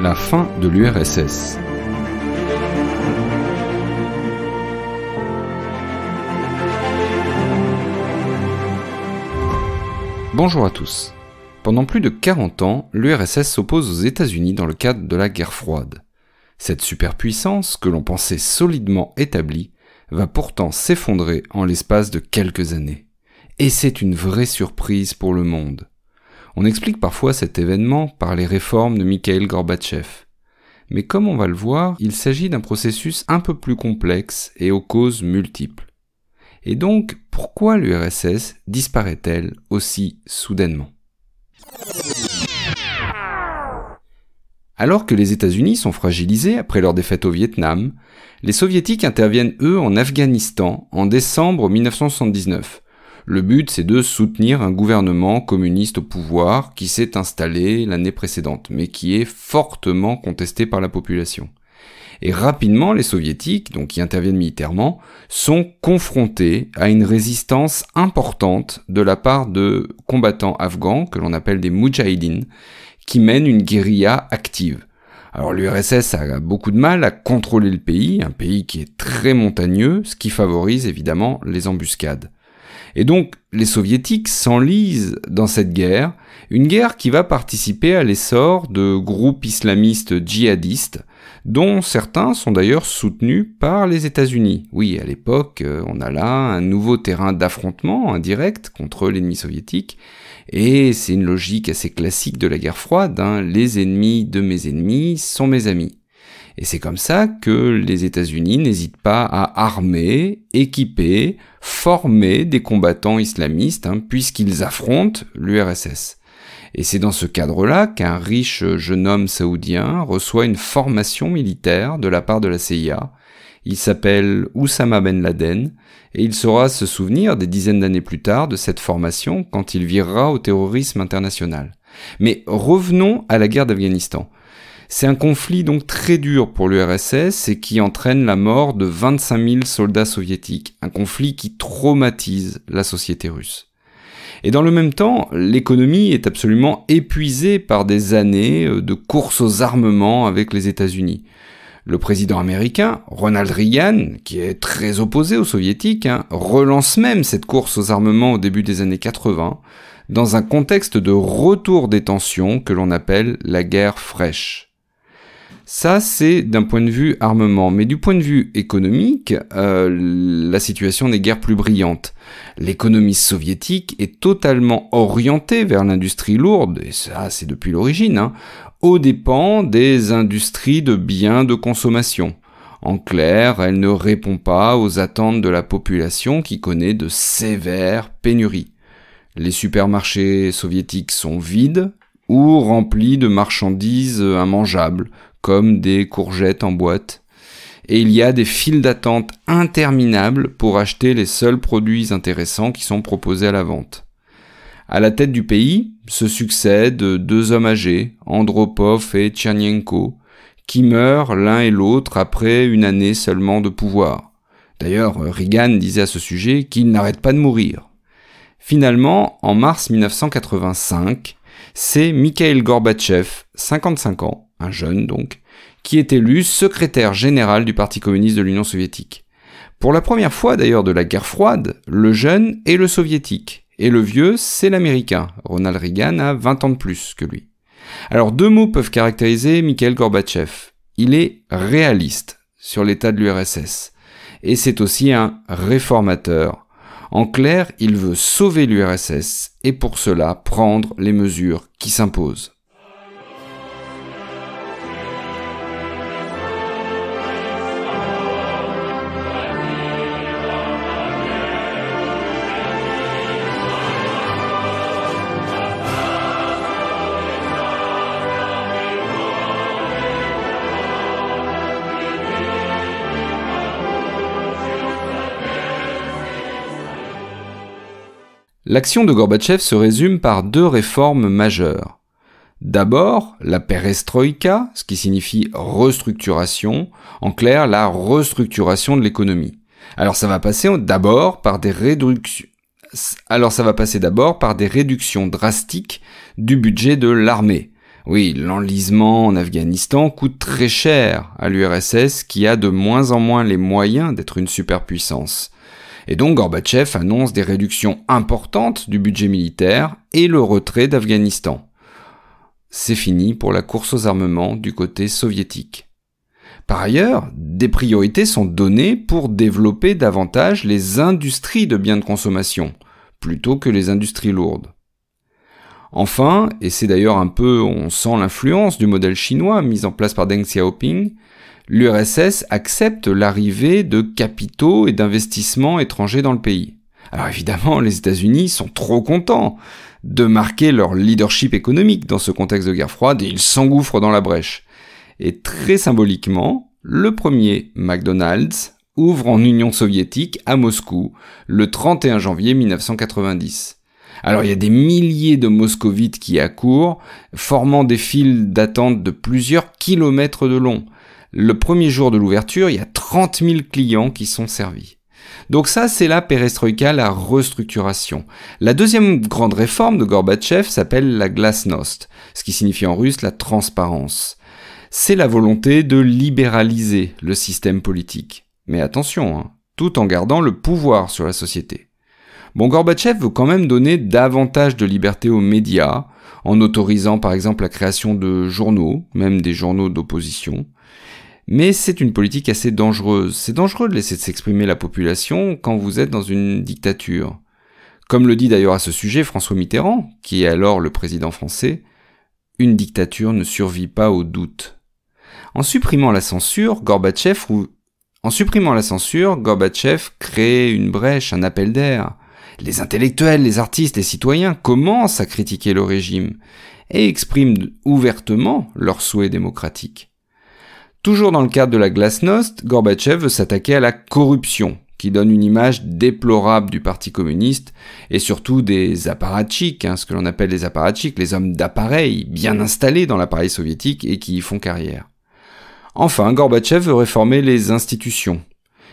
La fin de l'URSS. Bonjour à tous. Pendant plus de 40 ans, l'URSS s'oppose aux États-Unis dans le cadre de la guerre froide. Cette superpuissance, que l'on pensait solidement établie, va pourtant s'effondrer en l'espace de quelques années. Et c'est une vraie surprise pour le monde. On explique parfois cet événement par les réformes de Mikhaïl Gorbatchev. Mais comme on va le voir, il s'agit d'un processus un peu plus complexe et aux causes multiples. Et donc, pourquoi l'URSS disparaît-elle aussi soudainement ? Alors que les États-Unis sont fragilisés après leur défaite au Vietnam, les Soviétiques interviennent eux en Afghanistan en décembre 1979. Le but, c'est de soutenir un gouvernement communiste au pouvoir qui s'est installé l'année précédente, mais qui est fortement contesté par la population. Et rapidement, les Soviétiques, donc qui interviennent militairement, sont confrontés à une résistance importante de la part de combattants afghans, que l'on appelle des moudjahidines, qui mènent une guérilla active. Alors l'URSS a beaucoup de mal à contrôler le pays, un pays qui est très montagneux, ce qui favorise évidemment les embuscades. Et donc, les Soviétiques s'enlisent dans cette guerre, une guerre qui va participer à l'essor de groupes islamistes djihadistes, dont certains sont d'ailleurs soutenus par les États-Unis. Oui, à l'époque, on a là un nouveau terrain d'affrontement indirect contre l'ennemi soviétique, et c'est une logique assez classique de la guerre froide, les ennemis de mes ennemis sont mes amis. Et c'est comme ça que les États-Unis n'hésitent pas à armer, équiper, former des combattants islamistes, puisqu'ils affrontent l'URSS. Et c'est dans ce cadre-là qu'un riche jeune homme saoudien reçoit une formation militaire de la part de la CIA. Il s'appelle Oussama Ben Laden, et il saura se souvenir des dizaines d'années plus tard de cette formation quand il virera au terrorisme international. Mais revenons à la guerre d'Afghanistan. C'est un conflit donc très dur pour l'URSS et qui entraîne la mort de 25 000 soldats soviétiques, un conflit qui traumatise la société russe. Et dans le même temps, l'économie est absolument épuisée par des années de course aux armements avec les États-Unis. Le président américain, Ronald Reagan, qui est très opposé aux soviétiques, relance même cette course aux armements au début des années 80, dans un contexte de retour des tensions que l'on appelle la guerre fraîche. Ça, c'est d'un point de vue armement. Mais du point de vue économique, la situation n'est guère plus brillante. L'économie soviétique est totalement orientée vers l'industrie lourde, et ça, c'est depuis l'origine, aux dépens des industries de biens de consommation. En clair, elle ne répond pas aux attentes de la population qui connaît de sévères pénuries. Les supermarchés soviétiques sont vides ou remplis de marchandises immangeables, comme des courgettes en boîte. Et il y a des files d'attente interminables pour acheter les seuls produits intéressants qui sont proposés à la vente. À la tête du pays se succèdent deux hommes âgés, Andropov et Tchernenko, qui meurent l'un et l'autre après une année seulement de pouvoir. D'ailleurs, Reagan disait à ce sujet qu'il n'arrête pas de mourir. Finalement, en mars 1985, c'est Mikhaïl Gorbatchev, 55 ans, un jeune donc, qui est élu secrétaire général du Parti communiste de l'Union soviétique. Pour la première fois d'ailleurs de la guerre froide, le jeune est le soviétique, et le vieux c'est l'américain. Ronald Reagan a 20 ans de plus que lui. Alors deux mots peuvent caractériser Mikhaïl Gorbatchev. Il est réaliste sur l'état de l'URSS, et c'est aussi un réformateur. En clair, il veut sauver l'URSS, et pour cela prendre les mesures qui s'imposent. L'action de Gorbatchev se résume par deux réformes majeures. D'abord, la perestroïka, ce qui signifie restructuration, en clair, la restructuration de l'économie. Alors ça va passer d'abord par des réductions drastiques du budget de l'armée. Oui, l'enlisement en Afghanistan coûte très cher à l'URSS qui a de moins en moins les moyens d'être une superpuissance. Et donc Gorbatchev annonce des réductions importantes du budget militaire et le retrait d'Afghanistan. C'est fini pour la course aux armements du côté soviétique. Par ailleurs, des priorités sont données pour développer davantage les industries de biens de consommation, plutôt que les industries lourdes. Enfin, et c'est d'ailleurs un peu, on sent l'influence du modèle chinois mis en place par Deng Xiaoping, l'URSS accepte l'arrivée de capitaux et d'investissements étrangers dans le pays. Alors évidemment, les États-Unis sont trop contents de marquer leur leadership économique dans ce contexte de guerre froide et ils s'engouffrent dans la brèche. Et très symboliquement, le premier McDonald's ouvre en Union soviétique à Moscou le 31 janvier 1990. Alors il y a des milliers de moscovites qui accourent, formant des files d'attente de plusieurs kilomètres de long. Le premier jour de l'ouverture, il y a 30 000 clients qui sont servis. Donc ça, c'est la perestroïka, la restructuration. La deuxième grande réforme de Gorbatchev s'appelle la glasnost, ce qui signifie en russe la transparence. C'est la volonté de libéraliser le système politique. Mais attention, tout en gardant le pouvoir sur la société. Bon, Gorbatchev veut quand même donner davantage de liberté aux médias, en autorisant par exemple la création de journaux, même des journaux d'opposition. Mais c'est une politique assez dangereuse. C'est dangereux de laisser s'exprimer la population quand vous êtes dans une dictature. Comme le dit d'ailleurs à ce sujet François Mitterrand, qui est alors le président français, une dictature ne survit pas au doute. En supprimant la censure, Gorbatchev crée une brèche, un appel d'air. Les intellectuels, les artistes, les citoyens commencent à critiquer le régime et expriment ouvertement leurs souhaits démocratiques. Toujours dans le cadre de la glasnost, Gorbatchev veut s'attaquer à la corruption, qui donne une image déplorable du Parti communiste et surtout des apparatchiks, ce que l'on appelle les apparatchiks, les hommes d'appareil bien installés dans l'appareil soviétique et qui y font carrière. Enfin, Gorbatchev veut réformer les institutions.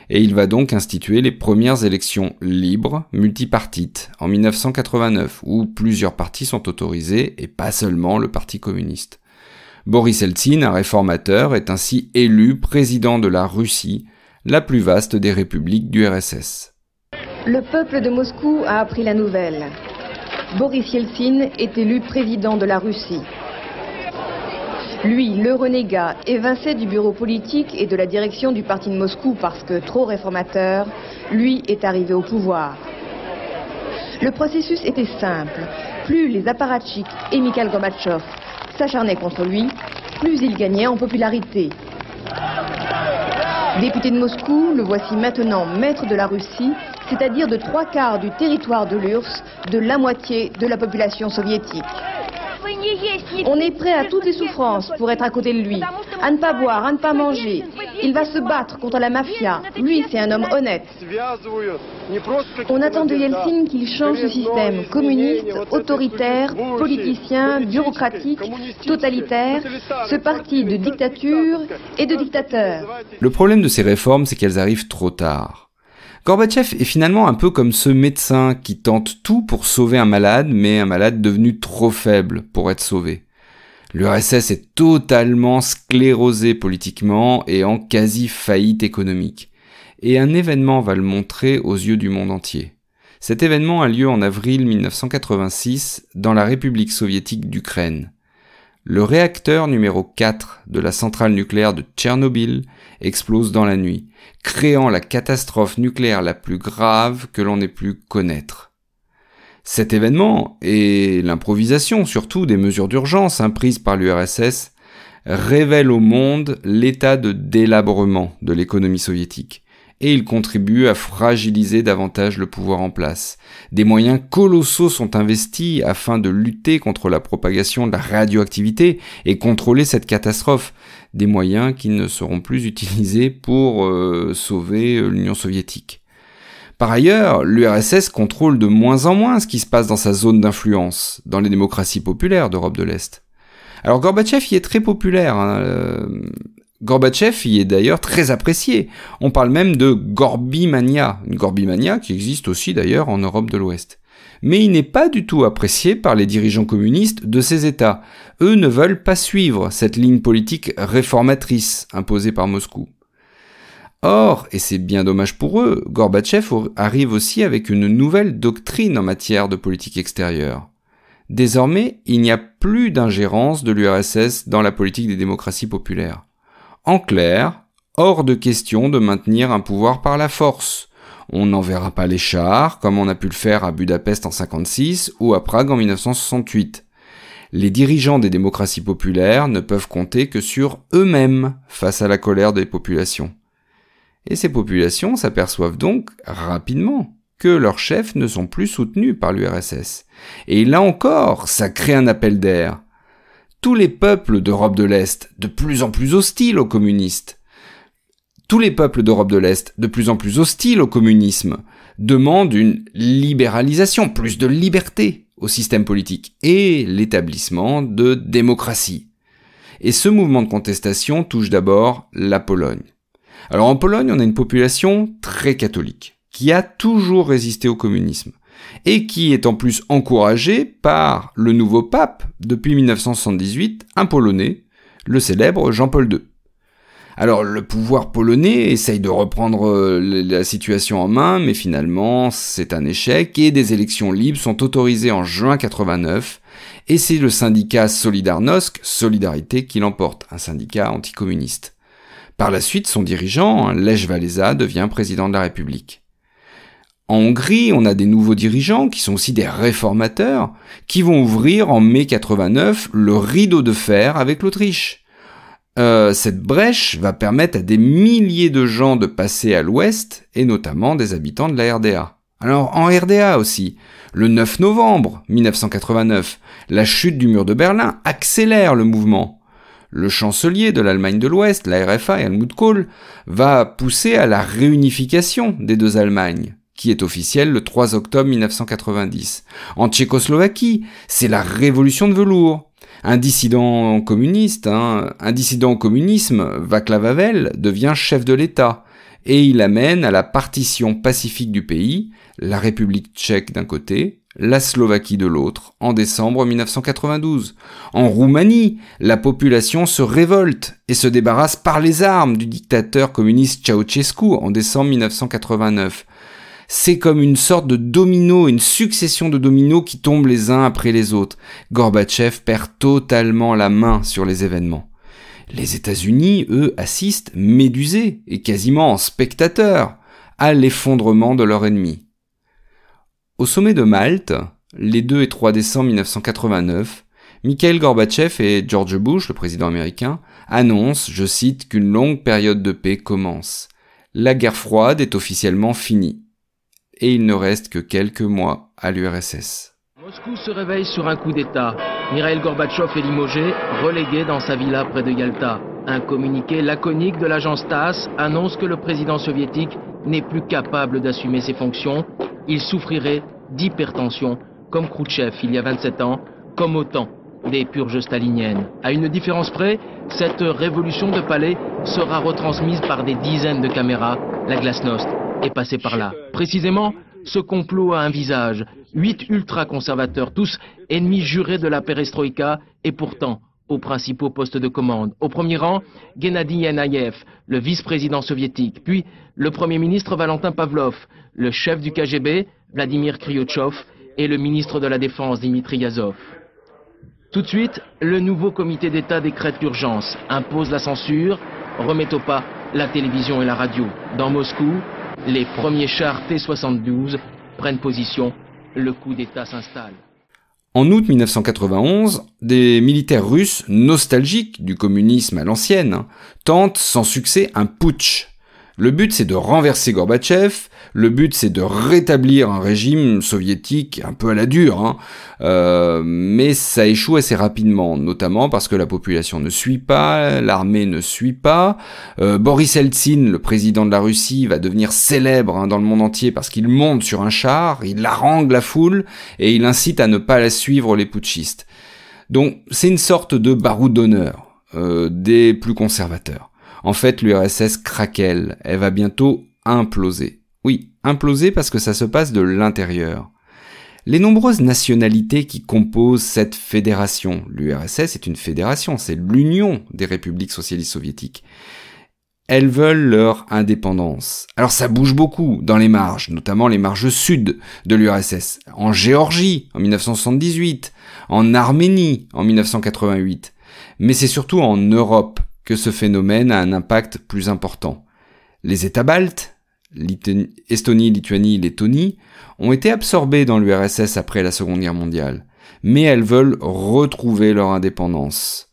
Et il va donc instituer les premières élections libres, multipartites, en 1989, où plusieurs partis sont autorisés, et pas seulement le Parti communiste. Boris Eltsine, un réformateur, est ainsi élu président de la Russie, la plus vaste des républiques du RSS. Le peuple de Moscou a appris la nouvelle. Boris Eltsine est élu président de la Russie. Lui, le renégat, évincé du bureau politique et de la direction du parti de Moscou parce que trop réformateur, lui est arrivé au pouvoir. Le processus était simple. Plus les apparatchiks et Mikhail Gorbatchev s'acharnaient contre lui, plus il gagnait en popularité. Député de Moscou, le voici maintenant maître de la Russie, c'est-à-dire de 3/4 du territoire de l'URSS, de la moitié de la population soviétique. On est prêt à toutes les souffrances pour être à côté de lui, à ne pas boire, à ne pas manger. Il va se battre contre la mafia. Lui, c'est un homme honnête. On attend de Yeltsin qu'il change ce système communiste, autoritaire, politicien, bureaucratique, totalitaire, ce parti de dictature et de dictateurs. Le problème de ces réformes, c'est qu'elles arrivent trop tard. Gorbatchev est finalement un peu comme ce médecin qui tente tout pour sauver un malade, mais un malade devenu trop faible pour être sauvé. L'URSS est totalement sclérosé politiquement et en quasi-faillite économique. Et un événement va le montrer aux yeux du monde entier. Cet événement a lieu en avril 1986 dans la République soviétique d'Ukraine. Le réacteur numéro 4 de la centrale nucléaire de Tchernobyl explose dans la nuit, créant la catastrophe nucléaire la plus grave que l'on ait pu connaître. Cet événement, et l'improvisation surtout des mesures d'urgence prises par l'URSS, révèlent au monde l'état de délabrement de l'économie soviétique. Et il contribue à fragiliser davantage le pouvoir en place. Des moyens colossaux sont investis afin de lutter contre la propagation de la radioactivité et contrôler cette catastrophe. Des moyens qui ne seront plus utilisés pour sauver l'Union soviétique. Par ailleurs, l'URSS contrôle de moins en moins ce qui se passe dans sa zone d'influence, dans les démocraties populaires d'Europe de l'Est. Alors Gorbatchev y est très populaire. Gorbatchev y est d'ailleurs très apprécié. On parle même de Gorbimania, une Gorbimania qui existe aussi d'ailleurs en Europe de l'Ouest. Mais il n'est pas du tout apprécié par les dirigeants communistes de ces États. Eux ne veulent pas suivre cette ligne politique réformatrice imposée par Moscou. Or, et c'est bien dommage pour eux, Gorbatchev arrive aussi avec une nouvelle doctrine en matière de politique extérieure. Désormais, il n'y a plus d'ingérence de l'URSS dans la politique des démocraties populaires. En clair, hors de question de maintenir un pouvoir par la force. On n'enverra pas les chars, comme on a pu le faire à Budapest en 1956 ou à Prague en 1968. Les dirigeants des démocraties populaires ne peuvent compter que sur eux-mêmes face à la colère des populations. Et ces populations s'aperçoivent donc rapidement que leurs chefs ne sont plus soutenus par l'URSS. Et là encore, ça crée un appel d'air. Tous les peuples d'Europe de l'Est, de plus en plus hostiles aux communistes, demandent une libéralisation, plus de liberté au système politique et l'établissement de démocratie. Et ce mouvement de contestation touche d'abord la Pologne. Alors en Pologne, on a une population très catholique, qui a toujours résisté au communisme, et qui est en plus encouragée par le nouveau pape, depuis 1978, un Polonais, le célèbre Jean-Paul II. Alors le pouvoir polonais essaye de reprendre la situation en main, mais finalement c'est un échec, et des élections libres sont autorisées en juin 89, et c'est le syndicat Solidarnosc, Solidarité, qui l'emporte, un syndicat anticommuniste. Par la suite, son dirigeant, Lech Walesa, devient président de la République. En Hongrie, on a des nouveaux dirigeants qui sont aussi des réformateurs, qui vont ouvrir en mai 89 le rideau de fer avec l'Autriche. Cette brèche va permettre à des milliers de gens de passer à l'ouest, et notamment des habitants de la RDA. Alors en RDA aussi, le 9 novembre 1989, la chute du mur de Berlin accélère le mouvement. Le chancelier de l'Allemagne de l'Ouest, la RFA, Helmut Kohl, va pousser à la réunification des deux Allemagnes, qui est officielle le 3 octobre 1990. En Tchécoslovaquie, c'est la révolution de velours. Un dissident communiste, un dissident au communisme, Václav Havel, devient chef de l'État, et il amène à la partition pacifique du pays, la République tchèque d'un côté, la Slovaquie de l'autre, en décembre 1992. En Roumanie, la population se révolte et se débarrasse par les armes du dictateur communiste Ceausescu en décembre 1989. C'est comme une sorte de domino, une succession de dominos qui tombent les uns après les autres. Gorbatchev perd totalement la main sur les événements. Les États-Unis, eux, assistent, médusés et quasiment en spectateurs, à l'effondrement de leur ennemi. Au sommet de Malte, les 2 et 3 décembre 1989, Mikhail Gorbatchev et George Bush, le président américain, annoncent, je cite, qu'une longue période de paix commence. La guerre froide est officiellement finie. Et il ne reste que quelques mois à l'URSS. Moscou se réveille sur un coup d'État. Mikhail Gorbatchev est limogé, relégué dans sa villa près de Yalta. Un communiqué laconique de l'agence TASS annonce que le président soviétique n'est plus capable d'assumer ses fonctions. Il souffrirait d'hypertension, comme Khrouchtchev il y a 27 ans, comme au temps des purges staliniennes. À une différence près, cette révolution de palais sera retransmise par des dizaines de caméras. La glasnost est passée par là. Précisément, ce complot a un visage. 8 ultra-conservateurs, tous ennemis jurés de la perestroïka, et pourtant aux principaux postes de commande. Au premier rang, Gennady Yanayev, le vice-président soviétique, puis le premier ministre Valentin Pavlov, le chef du KGB, Vladimir Kryotchov, et le ministre de la Défense, Dimitri Yazov. Tout de suite, le nouveau comité d'État décrète l'urgence, impose la censure, remet au pas la télévision et la radio. Dans Moscou, les premiers chars T-72 prennent position, le coup d'État s'installe. En août 1991, des militaires russes nostalgiques du communisme à l'ancienne tentent sans succès un putsch. Le but, c'est de renverser Gorbatchev, le but, c'est de rétablir un régime soviétique un peu à la dure, mais ça échoue assez rapidement, notamment parce que la population ne suit pas, l'armée ne suit pas. Boris Eltsine, le président de la Russie, va devenir célèbre dans le monde entier parce qu'il monte sur un char, il harangue la foule et il incite à ne pas la suivre les putschistes. Donc c'est une sorte de baroud d'honneur des plus conservateurs. En fait, l'URSS craquelle, elle va bientôt imploser. Oui, imploser parce que ça se passe de l'intérieur. Les nombreuses nationalités qui composent cette fédération, l'URSS est une fédération, c'est l'union des républiques socialistes soviétiques. Elles veulent leur indépendance. Alors ça bouge beaucoup dans les marges, notamment les marges sud de l'URSS, en Géorgie en 1978, en Arménie en 1988. Mais c'est surtout en Europe que ce phénomène a un impact plus important. Les États baltes, Estonie, Lituanie, Lettonie, ont été absorbés dans l'URSS après la Seconde Guerre mondiale, mais elles veulent retrouver leur indépendance.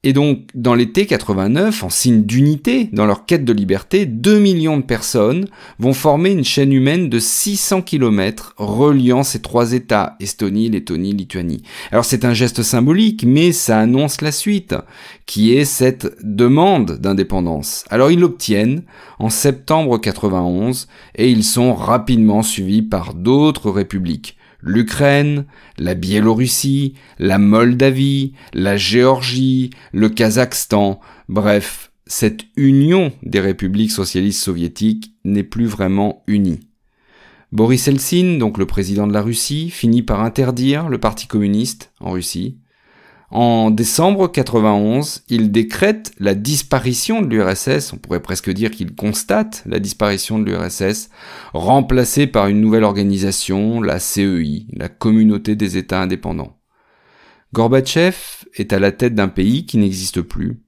Et donc, dans l'été 89, en signe d'unité, dans leur quête de liberté, 2 millions de personnes vont former une chaîne humaine de 600 km reliant ces trois États, Estonie, Lettonie, Lituanie. Alors c'est un geste symbolique, mais ça annonce la suite, qui est cette demande d'indépendance. Alors ils l'obtiennent en septembre 91, et ils sont rapidement suivis par d'autres républiques. L'Ukraine, la Biélorussie, la Moldavie, la Géorgie, le Kazakhstan, bref, cette union des républiques socialistes soviétiques n'est plus vraiment unie. Boris Eltsine, donc le président de la Russie, finit par interdire le Parti communiste en Russie. En décembre 91, il décrète la disparition de l'URSS, on pourrait presque dire qu'il constate la disparition de l'URSS, remplacée par une nouvelle organisation, la CEI, la Communauté des États indépendants. Gorbatchev est à la tête d'un pays qui n'existe plus,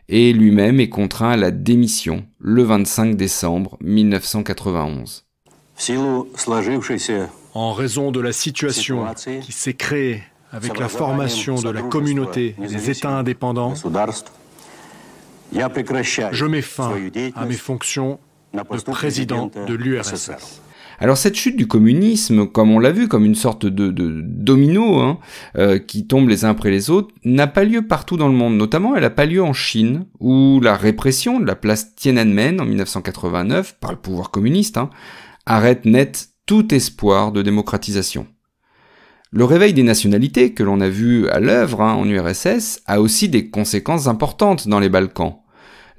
et lui-même est contraint à la démission le 25 décembre 1991. En raison de la situation qui s'est créée avec la formation de la communauté des États indépendants, je mets fin à mes fonctions de président de l'URSS. Alors cette chute du communisme, comme on l'a vu, comme une sorte de domino qui tombe les uns après les autres, n'a pas lieu partout dans le monde. Notamment, elle n'a pas lieu en Chine, où la répression de la place Tiananmen en 1989, par le pouvoir communiste, arrête net tout espoir de démocratisation. Le réveil des nationalités que l'on a vu à l'œuvre en URSS a aussi des conséquences importantes dans les Balkans.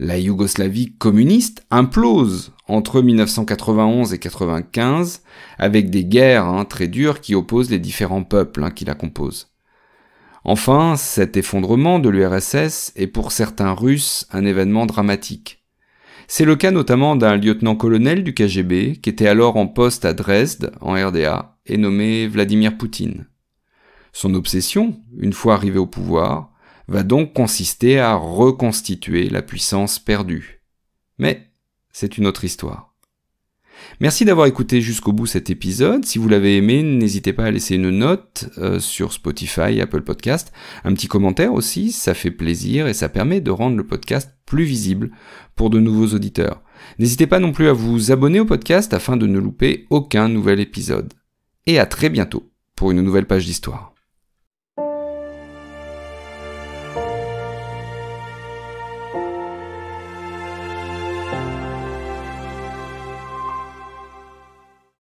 La Yougoslavie communiste implose entre 1991 et 1995 avec des guerres très dures qui opposent les différents peuples qui la composent. Enfin, cet effondrement de l'URSS est pour certains Russes un événement dramatique. C'est le cas notamment d'un lieutenant-colonel du KGB qui était alors en poste à Dresde, en RDA, et nommé Vladimir Poutine. Son obsession, une fois arrivé au pouvoir, va donc consister à reconstituer la puissance perdue. Mais c'est une autre histoire. Merci d'avoir écouté jusqu'au bout cet épisode. Si vous l'avez aimé, n'hésitez pas à laisser une note sur Spotify, Apple Podcast, un petit commentaire aussi, ça fait plaisir et ça permet de rendre le podcast plus visible pour de nouveaux auditeurs. N'hésitez pas non plus à vous abonner au podcast afin de ne louper aucun nouvel épisode. Et à très bientôt pour une nouvelle page d'histoire.